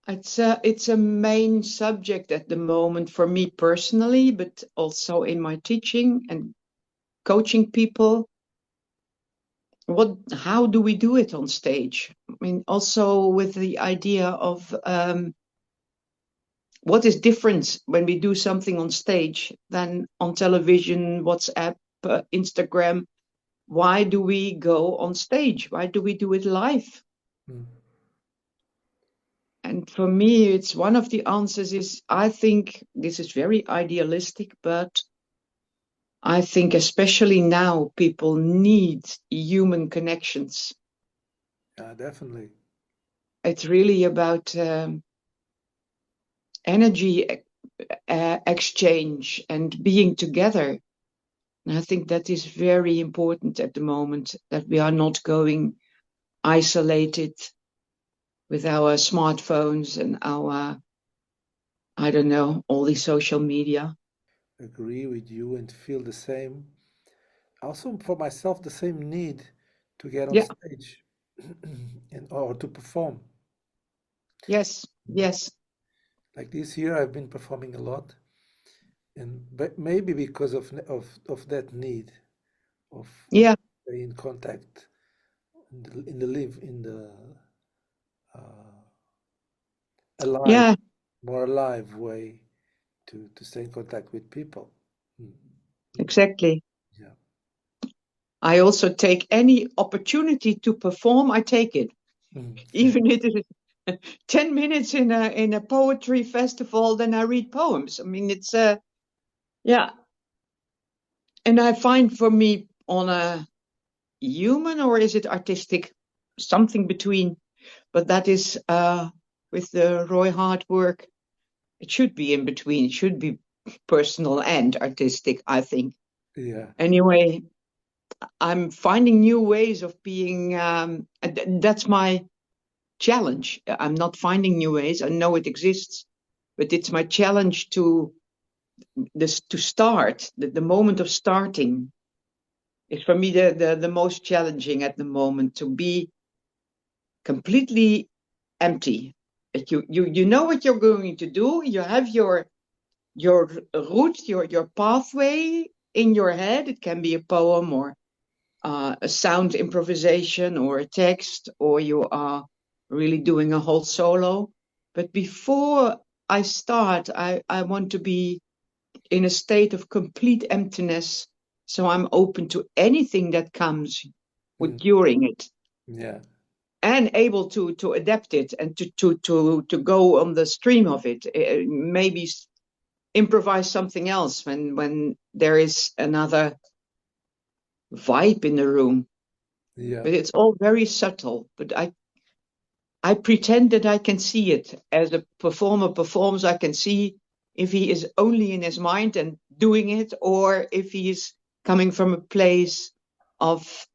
It's a main subject at the moment for me personally, but also in my teaching and coaching people. How do we do it on stage? I mean, also with the idea of what is different when we do something on stage than on television, WhatsApp, Instagram. Why do we go on stage? Why do we do it live? Mm. And for me, it's one of the answers is I think this is very idealistic, but I think especially now people need human connections. Yeah, definitely. It's really about energy exchange and being together. And I think that is very important at the moment, that we are not going isolated with our smartphones and our, I don't know, all the social media. Agree with you and feel the same. Also, for myself, the same need to get on Yeah, stage and or to perform. yes, yes, Like this year, I've been performing a lot, and but maybe because of that need of yeah, stay in contact in the live in the uh, alive, yeah, more alive way to stay in contact with people. Mm. exactly. Yeah. I also take any opportunity to perform, I take it. Mm. Even if it is 10 minutes in a poetry festival, then I read poems. I mean, it's yeah. And I find for me on a human or is it artistic, something between, but that is with the Roy Hart work, it should be in between. It should be personal and artistic, I think. Yeah. Anyway, I'm finding new ways of being, that's my challenge. I'm not finding new ways. I know it exists, but it's my challenge to start. The moment of starting is for me the most challenging at the moment, to be completely empty. That you know what you're going to do. You have your route, your pathway in your head. It can be a poem or a sound improvisation or a text, or you are really doing a whole solo. But before I start, I want to be in a state of complete emptiness. So I'm open to anything that comes Mm. during it, Yeah. and able to adapt it and to go on the stream of it. Maybe improvise something else when there is another vibe in the room. Yeah. But it's all very subtle. But I pretend that I can see it. As a performer performs, I can see if he is only in his mind and doing it, or if he is coming from a place of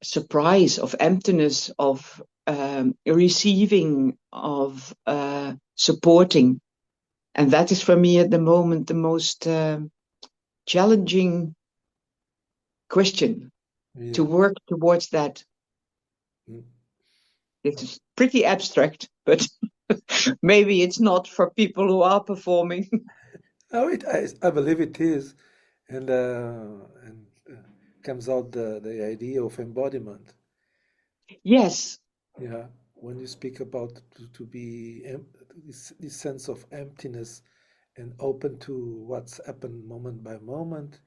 surprise, of emptiness, of receiving, of supporting. And that is for me at the moment the most challenging question, to Yeah. work towards that. Mm. It's pretty abstract, but maybe it's not for people who are performing. Oh, I believe it is, and comes out the idea of embodiment. Yes, Yeah, when you speak about to be this sense of emptiness and open to what's happened moment by moment,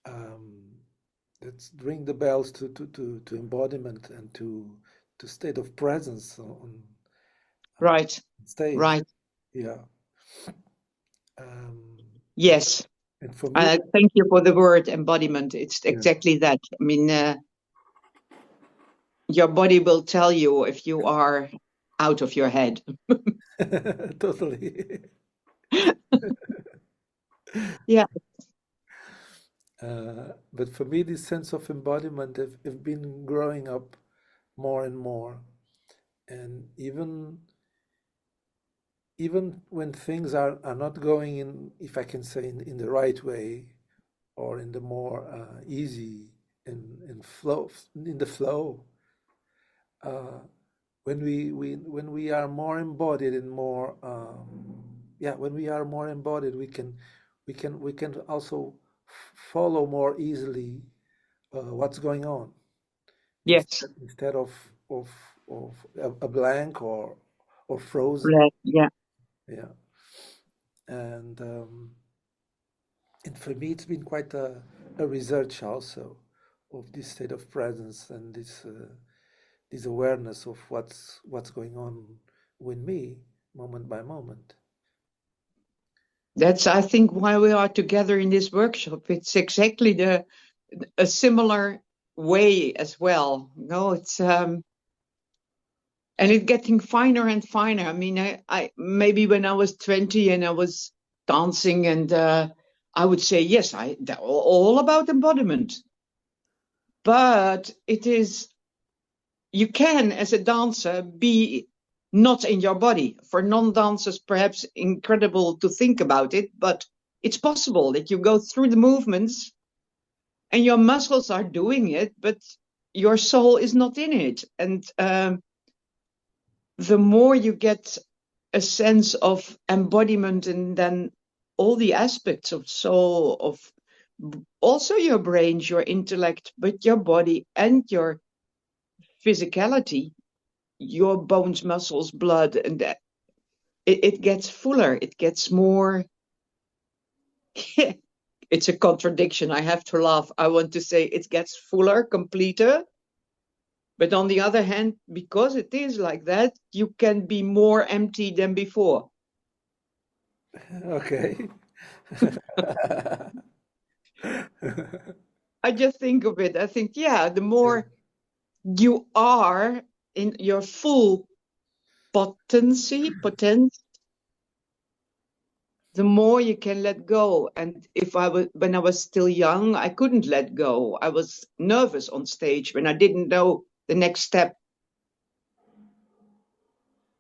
um, let's ring the bells to embodiment and to state of presence on right, stage. right. Yeah. Um, and, Yes. and for me, Thank you for the word embodiment. It's yeah, exactly that. I mean, your body will tell you if you are out of your head. totally. Yeah. But for me, this sense of embodiment have been growing up more and more. And even when things are not going in, if I can say, in the right way or in the more easy and flow in the flow, uh, when we are more embodied and more yeah, when we are more embodied, we can also follow more easily what's going on Yes. instead of a blank or frozen. Right. Yeah. Yeah, and and for me, it's been quite a research also of this state of presence and this awareness of what's going on with me moment by moment. That's, I think, why we are together in this workshop. It's exactly a similar way as well. No, it's and it's getting finer and finer. I mean, I maybe when I was 20 and I was dancing, and I would say yes, they're all about embodiment. But it is, you can, as a dancer, be not in your body. For non-dancers, perhaps incredible to think about it, but it's possible that you go through the movements and your muscles are doing it, but your soul is not in it. And the more you get a sense of embodiment, and then all the aspects of soul, of also your brain, your intellect, but your body and your physicality, your bones, muscles, blood, and it gets fuller. It gets more. It's a contradiction. I have to laugh. I want to say it gets fuller, completer. But on the other hand, because it is like that, you can be more empty than before. Okay. I just think of it. I think, yeah, the more you are in your full potence, the more you can let go. And when I was still young, I couldn't let go. I was nervous on stage when I didn't know the next step.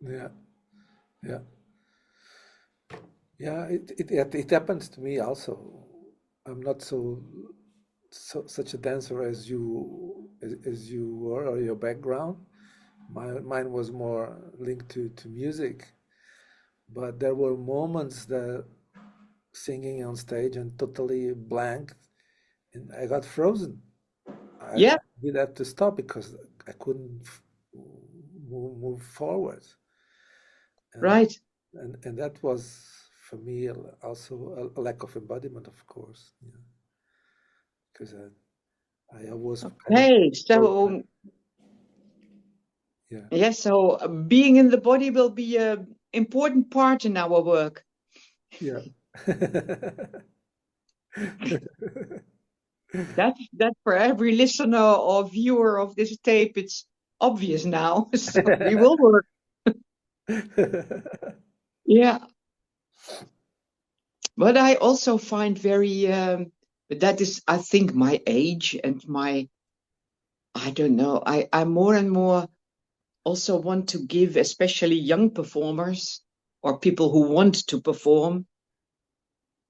Yeah, yeah, yeah. It happens to me also. I'm not such a dancer as you were, or your background. Mine was more linked to music, but there were moments that singing on stage and totally blank, and I got frozen. I Yeah, did have to stop because I couldn't move forward. And, right. and that was for me also a lack of embodiment, of course, because I was kind of Okay, frozen. so Yeah, yes, so being in the body will be a important part in our work. yeah. That for every listener or viewer of this tape, it's obvious now. So we will work. Yeah, but I also find very but that is, I think, my age and my, I don't know. I more and more also want to give, especially young performers or people who want to perform,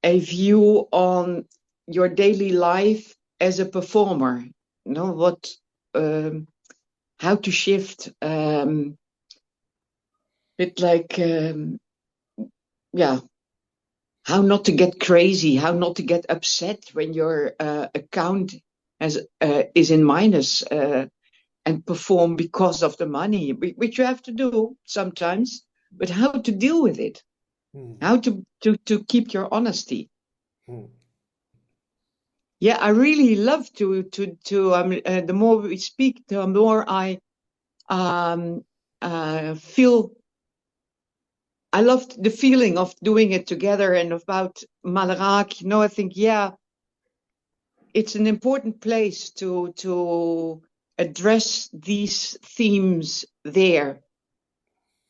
a view on your daily life as a performer. You know what, um, how to shift, bit like, yeah, how not to get crazy, how not to get upset when your account is in minus, and perform because of the money, which you have to do sometimes, but how to deal with it, Hmm, how to keep your honesty. hmm. Yeah, I really love to the more we speak, the more I um, feel. I loved the feeling of doing it together and about Maleraak. You know, I think, yeah, it's an important place to address these themes there,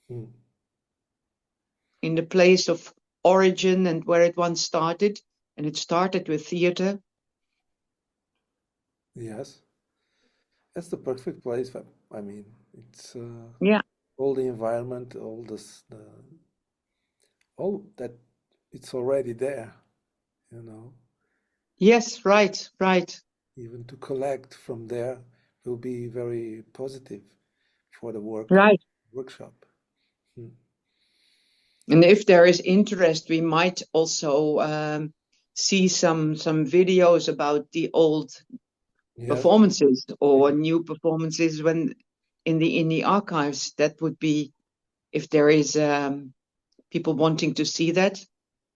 Hmm. in the place of origin and where it once started. And it started with theater. Yes, that's the perfect place. I mean, it's Yeah. all the environment, all that, it's already there, you know. Yes, right, right, Even to collect from there will be very positive for the work. right. workshop. Hmm. And if there is interest, we might also see some videos about the old Yes. performances or new performances when in the archives. That would be, if there is people wanting to see that,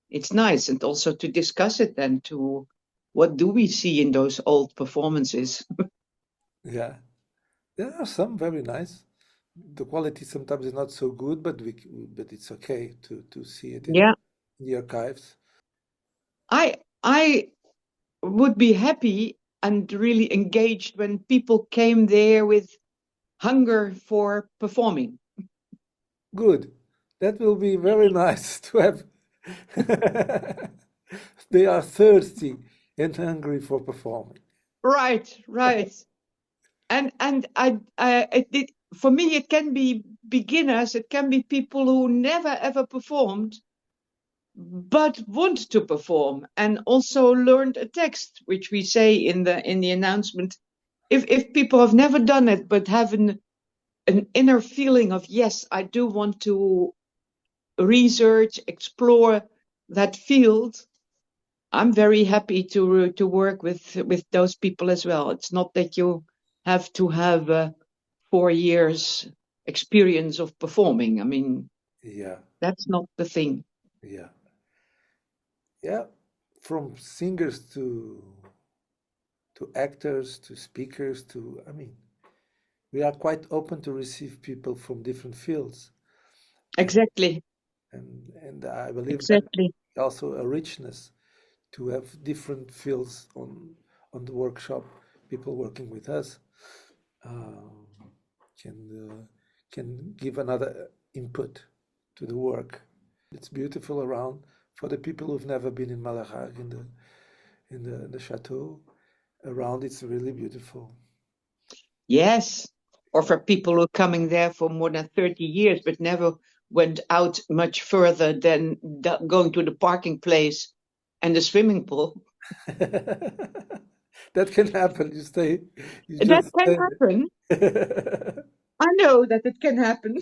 it's nice, and also to discuss it then, to what do we see in those old performances. Yeah. There are some very nice. The quality sometimes is not so good, but but it's okay to see it Yeah, in the archives. I would be happy and really engaged when people came there with hunger for performing. Good. That will be very nice to have. They are thirsty and hungry for performing. Right, right. And it did, for me, it can be beginners, it can be people who never ever performed but want to perform and also learned a text, which we say in the announcement. If people have never done it but have an inner feeling of, yes, I do want to research, explore that field, I'm very happy to work with those people as well. It's not that you have to have 4 years experience of performing. I mean, Yeah, that's not the thing. yeah, yeah. From singers to actors to speakers to, I mean, we are quite open to receive people from different fields, and Exactly, and I believe that exactly. also a richness to have different fields on the workshop. People working with us um, can can give another input to the work. It's beautiful around for the people who've never been in Malahag in the chateau. Around it's really beautiful. Yes. Or for people who are coming there for more than 30 years but never went out much further than going to the parking place and the swimming pool. That can happen. You That just can stay happen. there. I know that it can happen.